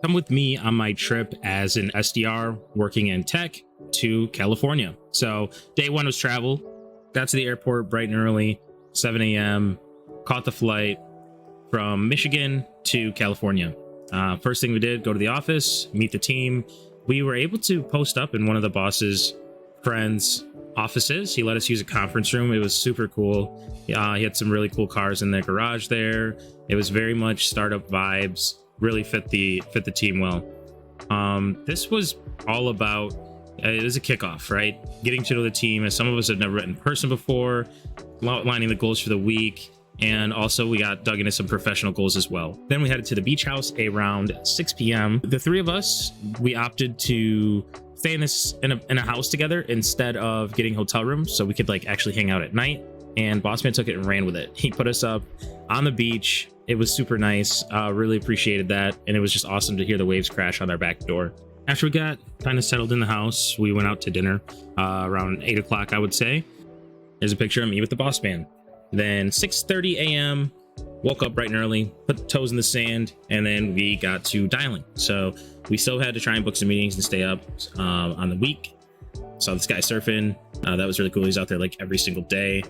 Come with me on my trip as an SDR working in tech to California. So day one was travel. Got to the airport bright and early, 7 a.m. Caught the flight from Michigan to California. First thing we did, go to the office, meet the team. We were able to post up in one of the boss's friends' offices. He let us use a conference room. It was super cool. He had some really cool cars in the garage there. It was very much startup vibes. Really fit the team well. This was all about, it was a kickoff, right? Getting to know the team, as some of us had never met in person before, outlining the goals for the week, and also we got dug into some professional goals as well. Then we headed to the beach house around 6 p.m. The three of us, we opted to stay in a house together instead of getting hotel rooms, so we could like actually hang out at night. And Bossman took it and ran with it. He put us up on the beach. It was super nice. Really appreciated that. And it was just awesome to hear the waves crash on our back door. After we got kind of settled in the house, we went out to dinner around 8 o'clock, I would say. There's a picture of me with the boss man. Then 6:30 a.m., woke up bright and early, put toes in the sand, and then we got to dialing. So we still had to try and book some meetings and stay up on the week. Saw this guy surfing. That was really cool. He's out there like every single day.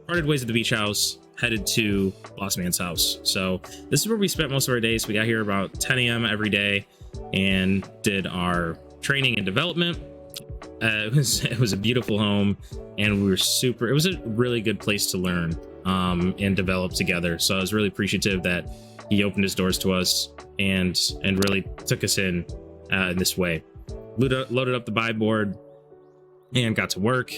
Parted ways at the beach house, headed to Boss Man's house. So this is where we spent most of our days. We got here about 10 a.m. every day and did our training and development. It was a beautiful home, and we were it was a really good place to learn and develop together. So I was really appreciative that he opened his doors to us and really took us in this way. Loaded up the buy board and got to work.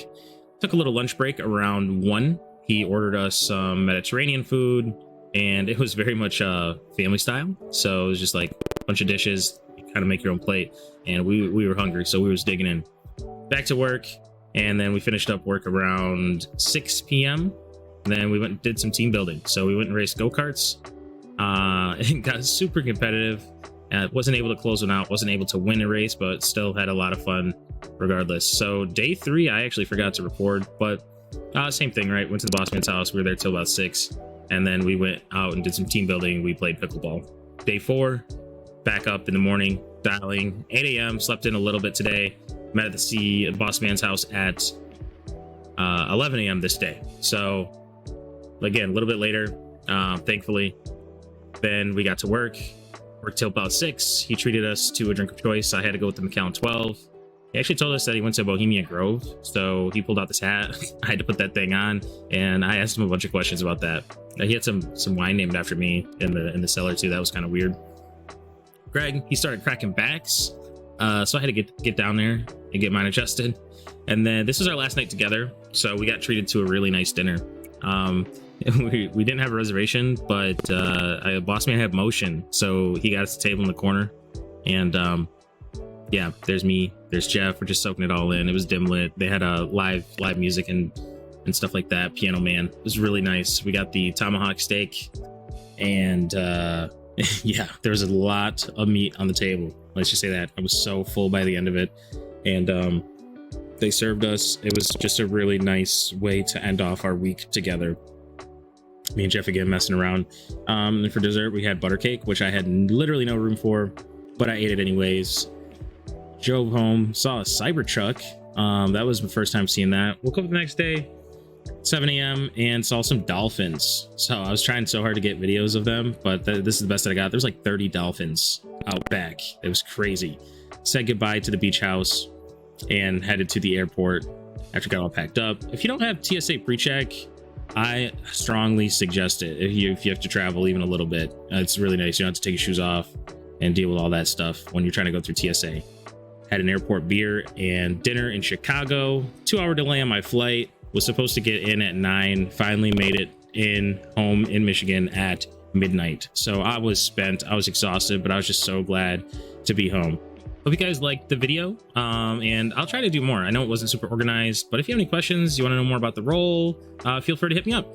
Took a little lunch break around 1. He ordered us some Mediterranean food, and it was very much family style. So it was just like a bunch of dishes, you kind of make your own plate, and we were hungry, so we was digging in. Back to work, and then we finished up work around 6 p.m. And then we went and did some team building. So we went and raced go-karts. It got super competitive. Wasn't able to close one out, wasn't able to win a race, but still had a lot of fun regardless. So day 3, I actually forgot to record, but same thing, right? Went to the boss man's house. We were there till about 6, and then we went out and did some team building. We played pickleball. Day 4, back up in the morning, dialing 8 a.m. Slept in a little bit today. Met at the boss man's house at 11 a.m. this day. So again, a little bit later, thankfully. Then we got to work till about 6. He treated us to a drink of choice. I had to go with the Macallan 12. He actually told us that he went to Bohemian Grove, so he pulled out this hat. I had to put that thing on, and I asked him a bunch of questions about that. He had some wine named after me in the cellar too. That was kind of weird. Greg, he started cracking backs, so I had to get down there and get mine adjusted. And then this was our last night together, so we got treated to a really nice dinner. We didn't have a reservation, but boss man had motion, so he got us a table in the corner. And yeah, there's me, there's Jeff. We're just soaking it all in. It was dim lit. They had a live music and stuff like that. Piano man. It was really nice. We got the tomahawk steak, and yeah, there was a lot of meat on the table. Let's just say that. I was so full by the end of it. And they served us. It was just a really nice way to end off our week together. Me and Jeff again messing around. And for dessert, we had butter cake, which I had literally no room for, but I ate it anyways. Drove home, saw a Cybertruck. That was my first time seeing that. Woke up the next day, 7 a.m. and saw some dolphins. So I was trying so hard to get videos of them, but this is the best that I got. There's like 30 dolphins out back. It was crazy. Said goodbye to the beach house and headed to the airport after got all packed up. If you don't have TSA pre-check, I strongly suggest it. If you have to travel even a little bit, it's really nice. You don't have to take your shoes off and deal with all that stuff when you're trying to go through TSA. Had an airport beer and dinner in Chicago. 2-hour delay on my flight. Was supposed to get in at 9. Finally made it home in Michigan at midnight. So I was spent. I was exhausted, but I was just so glad to be home. Hope you guys liked the video, and I'll try to do more. I know it wasn't super organized, but if you have any questions, you want to know more about the role, feel free to hit me up.